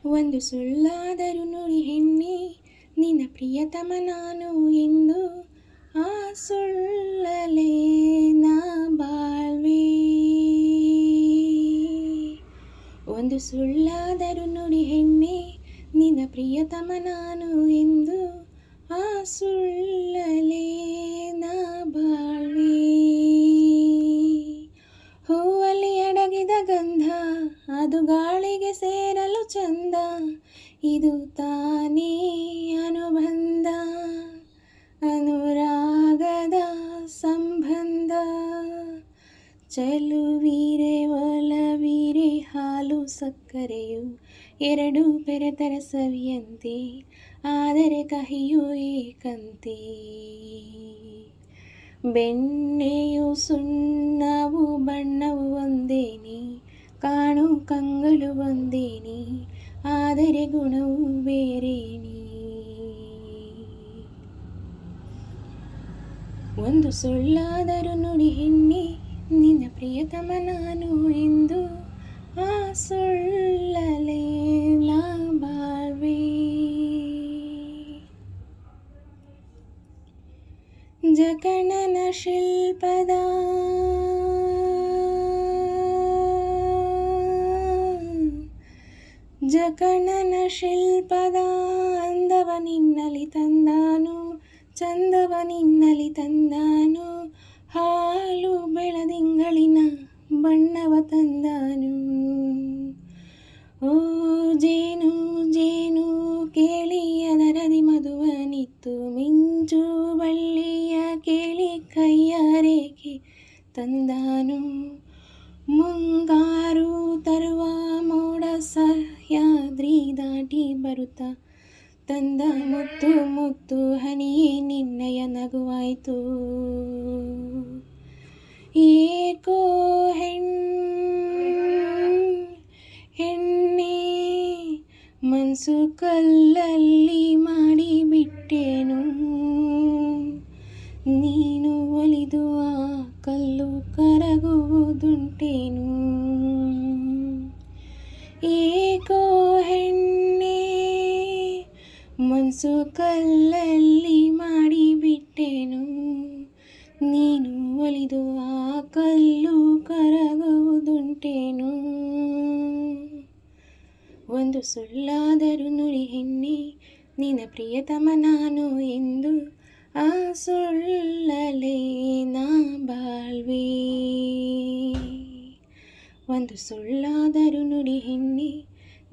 ಒಂದು ಸುಳ್ಳಾದರೂ ನುಡಿ ಹೆಣ್ಣೆ ನಿನ್ನ ಪ್ರಿಯತಮ ನಾನು ಎಂದು, ಆ ಸುಳ್ಳಲೇ ನಾ ಬಾಳ್ವೆ. ಒಂದು ಸುಳ್ಳಾದರೂ ನುಡಿ ಹೆಣ್ಣೆ ನಿನ್ನ ಪ್ರಿಯತಮ ನಾನು ಎಂದು, ಆ ಸುಳ್ಳಲೇ ನಾ ಬಾಳ್ವೆ. ಹೂವಲ್ಲಿ ಅಡಗಿದ ಗಂಧ ಅದು ಗಾಳಿಗೆ ಸೇರಲು ಚಂದ, ಇದು ತಾನೇ ಅನುಬಂಧ, ಅನುರಾಗದ ಸಂಬಂಧ. ಚೆಲುವಿರೆ ಒಲವಿರೆ ಹಾಲು ಸಕ್ಕರೆಯು ಎರಡು ಬೆರೆತರ ಸವಿಯಂತೆ, ಆದರೆ ಕಹಿಯು ಏಕಂತೆ. ಬೆಣ್ಣೆಯು ಸುಣ್ಣವು ಬಣ್ಣವು ಒಂದೇನೆ, ಕಾಣು ಕಂಗಳು ಒಂದೇನೆ, ಆದರೆ ಗುಣವು ಬೇರೇನೆ. ಒಂದು ಸುಳ್ಳಾದರೂ ನುಡಿ ಹೆಣ್ಣೆ ನಿನ್ನ ಪ್ರಿಯತಮ ನಾನು ಎಂದು, ಆ ಸುಳ್ಳಲೇ ನಾ ಬಾಳ್ವೆ. ಜಕಣನ ಶಿಲ್ಪದ ಜಕಣನ ಶಿಲ್ಪದ ಅಂದವ ನಿನ್ನಲಿ ತಂದಾನು, ಚಂದವ ನಿನ್ನಲಿ ತಂದಾನು, ಹಾಲು ಬೆಳದಿಂಗಳಿನ ಬಣ್ಣವ ತಂದಾನು. ಓ ಜೇನು ಜೇನು ಕೇಳಿ ಅದರದಿ ಮಧುವನಿತ್ತು, ಮಿಂಚು ಬಳ್ಳಿಯ ಕೇಳಿ ಕೈಯ ರೇಖೆ ತಂದಾನು. ಮುಂಗಾರು ತರುವ ಮೋಡ ಸಹ್ಯಾದ್ರಿ ದಾಟಿ ಬರುತ್ತಾ ತಂದ ಮುತ್ತು ಮುತ್ತು ಹನಿಯೇ ನಿನ್ನಯ ನಗುವಾಯ್ತು. ಏಕೋ ಹೆಣ್ಣೆ ಮನ್ಸು ಕಲ್ಲಲ್ಲಿ ಮಾಡಿಬಿಟ್ಟೇನು, ನೀನು ಒಲಿದು ಆ ಕಲ್ಲು ಕರಗುವುದುಂಟೇನು. ಏಕೋ ಹೆಣ್ಣೆ ಮನ್ಸು ಕಲ್ಲಲ್ಲಿ ಮಾಡಿಬಿಟ್ಟೇನು, ನೀನು ಒಲಿದು ಆ ಕಲ್ಲು ಕರಗುವುದುಂಟೇನು. ಒಂದು ಸುಳ್ಳಾದರೂ ನುಡಿ ಹೆಣ್ಣೆ ನಿನ್ನ ಪ್ರಿಯತಮ ನಾನು ಎಂದು, ಆ ಸುಳ್ಳಲೇ ನಾ ಬಾಳ್ವೆ. ಒಂದು ಸುಳ್ಳಾದರೂ ನುಡಿ ಹೆಣ್ಣೆ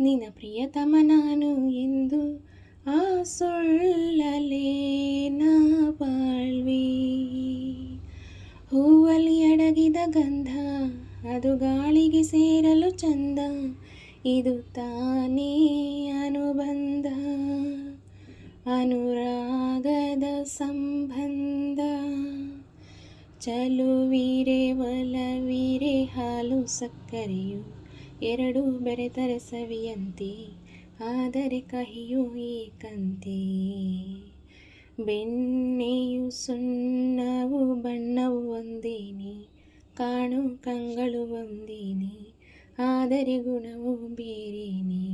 ನಿನ್ನ ಪ್ರಿಯತಮ ನಾನು ಎಂದು, ಆ ಸುಳ್ಳಲೇ ನಾ ಬಾಳ್ವೆ. ಹೂವಲ್ಲಿ ಅಡಗಿದ ಗಂಧ ಅದು ಗಾಳಿಗೆ ಸೇರಲು ಚಂದ, ಇದು ತಾನೇ ಅನುಬಂಧ, ಅನುರಾಗದ ಸಂಬಂಧ. ಚೆಲುವಿರೆ ಒಲವಿರೆ ಹಾಲು ಸಕ್ಕರೆಯು ಎರಡು ಬೆರೆತರ ಸವಿಯಂತೆ, ಆದರೆ ಕಹಿಯು ಏಕಂತೆ. ಬೆಣ್ಣೆಯು ಸುಣ್ಣವು ಬಣ್ಣವು ಒಂದೇನೆ, ಕಾಣು ಕಂಗಳು ಒಂದೇನೆ, ಆದರೆ ಗುಣವು ಬೇರೇನೆ.